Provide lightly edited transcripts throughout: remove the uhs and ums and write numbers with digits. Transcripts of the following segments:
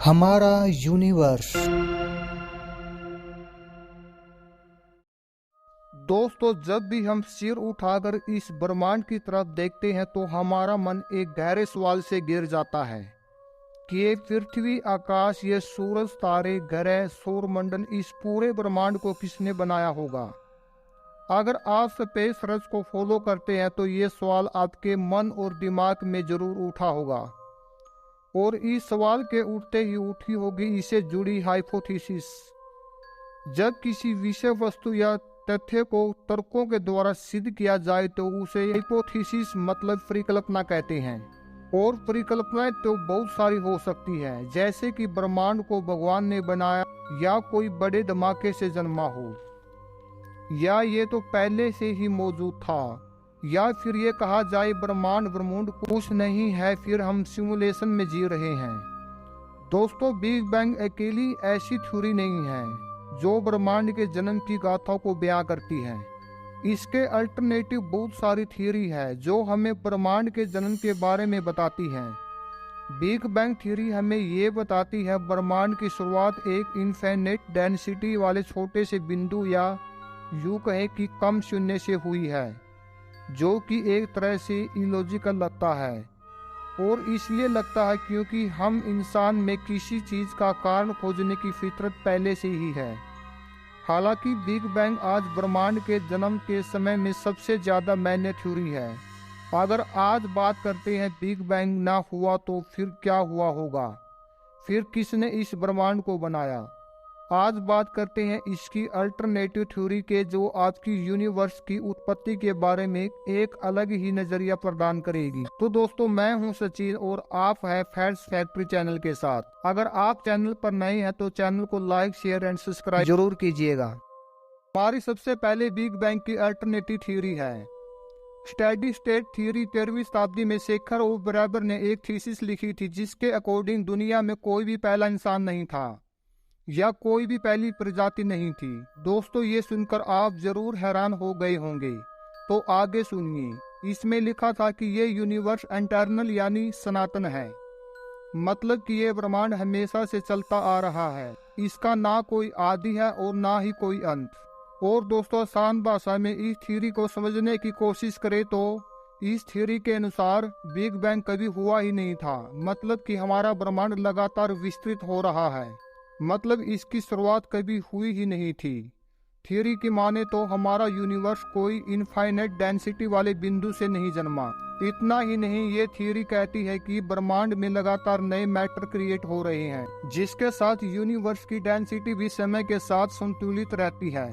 हमारा यूनिवर्स। दोस्तों, जब भी हम सिर उठाकर इस ब्रह्मांड की तरफ देखते हैं तो हमारा मन एक गहरे सवाल से घिर जाता है कि ये पृथ्वी, आकाश, ये सूरज, तारे, ग्रह, सौरमंडल, इस पूरे ब्रह्मांड को किसने बनाया होगा। अगर आप स्पेस सर्च को फॉलो करते हैं तो ये सवाल आपके मन और दिमाग में जरूर उठा होगा, और इस सवाल के उठते ही उठी होगी इससे जुड़ी हाइपोथेसिस। जब किसी विषय वस्तु या तथ्य को तर्कों के द्वारा सिद्ध किया जाए तो उसे हाइपोथेसिस मतलब परिकल्पना कहते हैं। और परिकल्पनाएं तो बहुत सारी हो सकती है, जैसे कि ब्रह्मांड को भगवान ने बनाया, या कोई बड़े धमाके से जन्मा हो, या ये तो पहले से ही मौजूद था, या फिर ये कहा जाए ब्रह्मांड कुछ नहीं है, फिर हम सिमुलेशन में जी रहे हैं। दोस्तों, बिग बैंग अकेली ऐसी थ्योरी नहीं है जो ब्रह्मांड के जन्म की गाथा को बयां करती है। इसके अल्टरनेटिव बहुत सारी थ्योरी है जो हमें ब्रह्मांड के जन्म के बारे में बताती है। बिग बैंग थ्योरी हमें ये बताती है ब्रह्मांड की शुरुआत एक इनफिनिट डेंसिटी वाले छोटे से बिंदु, या यूं कहें कि कम शून्य से हुई है, जो कि एक तरह से इलॉजिकल लगता है। और इसलिए लगता है क्योंकि हम इंसान में किसी चीज़ का कारण खोजने की फितरत पहले से ही है। हालांकि बिग बैंग आज ब्रह्मांड के जन्म के समय में सबसे ज़्यादा मान्य थ्योरी है। अगर आज बात करते हैं बिग बैंग ना हुआ तो फिर क्या हुआ होगा, फिर किसने इस ब्रह्मांड को बनाया। आज बात करते हैं इसकी अल्टरनेटिव थ्योरी के, जो आपकी यूनिवर्स की उत्पत्ति के बारे में एक अलग ही नजरिया प्रदान करेगी। तो दोस्तों, मैं हूं सचिन और आप है फैक्ट्स फैक्ट्री चैनल के साथ। अगर आप चैनल पर नए हैं तो चैनल को लाइक, शेयर एंड सब्सक्राइब जरूर कीजिएगा। हमारी सबसे पहले बिग बैंग की अल्टरनेटिव थ्योरी है स्टेडी स्टेट थ्योरी। 13वीं शताब्दी में शेखर और बराबर ने एक थीसिस लिखी थी जिसके अकॉर्डिंग दुनिया में कोई भी पहला इंसान नहीं था, या कोई भी पहली प्रजाति नहीं थी। दोस्तों, ये सुनकर आप जरूर हैरान हो गए होंगे, तो आगे सुनिए। इसमें लिखा था कि ये यूनिवर्स इंटरनल यानी सनातन है, मतलब कि ये ब्रह्मांड हमेशा से चलता आ रहा है, इसका ना कोई आदि है और ना ही कोई अंत। और दोस्तों, आसान भाषा में इस थ्योरी को समझने की कोशिश करें तो इस थ्योरी के अनुसार बिग बैंग कभी हुआ ही नहीं था, मतलब कि हमारा ब्रह्मांड लगातार विस्तृत हो रहा है, मतलब इसकी शुरुआत कभी हुई ही नहीं थी। थ्योरी की माने तो हमारा यूनिवर्स कोई इनफाइनाइट डेंसिटी वाले बिंदु से नहीं जन्मा। इतना ही नहीं, ये थ्योरी कहती है कि ब्रह्मांड में लगातार नए मैटर क्रिएट हो रहे हैं, जिसके साथ यूनिवर्स की डेंसिटी भी समय के साथ संतुलित रहती है।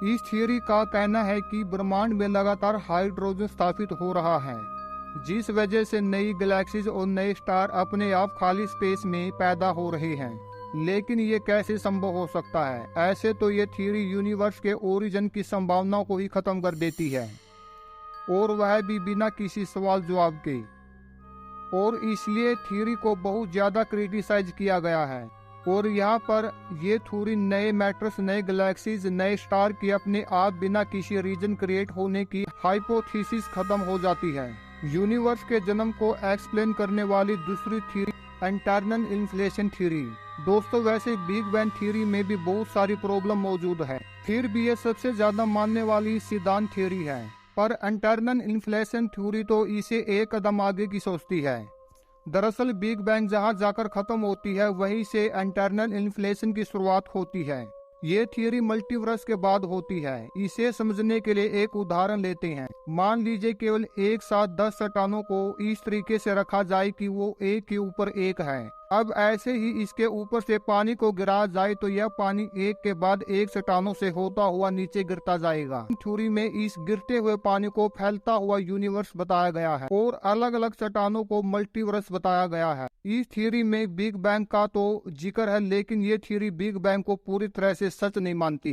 इस थ्योरी का कहना है कि ब्रह्मांड में लगातार हाइड्रोजन स्थापित हो रहा है, जिस वजह से नई गैलेक्सीज और नए स्टार अपने आप खाली स्पेस में पैदा हो रहे हैं। लेकिन ये कैसे संभव हो सकता है? ऐसे तो ये थ्योरी यूनिवर्स के ओरिजिन की संभावनाओं को ही खत्म कर देती है, और वह भी बिना किसी सवाल जवाब के। और इसलिए थ्योरी को बहुत ज्यादा क्रिटिसाइज किया गया है। और यहाँ पर ये थ्योरी नए मैटर्स, नए गैलेक्सीज, नए स्टार की अपने आप बिना किसी रीजन क्रिएट होने की हाइपोथेसिस खत्म हो जाती है। यूनिवर्स के जन्म को एक्सप्लेन करने वाली दूसरी थ्योरी इंटरनल इन्फ्लेशन थ्योरी। दोस्तों, वैसे बिग बैंग थ्योरी में भी बहुत सारी प्रॉब्लम मौजूद है, फिर भी ये सबसे ज्यादा मानने वाली सिद्धांत थ्योरी है। पर इंटरनल इन्फ्लेशन थ्योरी तो इसे एक कदम आगे की सोचती है। दरअसल बिग बैंग जहां जाकर खत्म होती है वहीं से इंटरनल इन्फ्लेशन की शुरुआत होती है। ये थ्योरी मल्टीवर्स के बाद होती है। इसे समझने के लिए एक उदाहरण लेते हैं। मान लीजिए केवल एक साथ 10 चट्टानों को इस तरीके से रखा जाए कि वो एक के ऊपर एक है। अब ऐसे ही इसके ऊपर से पानी को गिरा जाए तो यह पानी एक के बाद एक चट्टानों से होता हुआ नीचे गिरता जाएगा। थ्योरी में इस गिरते हुए पानी को फैलता हुआ यूनिवर्स बताया गया है और अलग अलग चट्टानों को मल्टीवर्स बताया गया है। इस थ्योरी में बिग बैंग का तो जिक्र है, लेकिन ये थ्योरी बिग बैंग को पूरी तरह से सच नहीं मानती।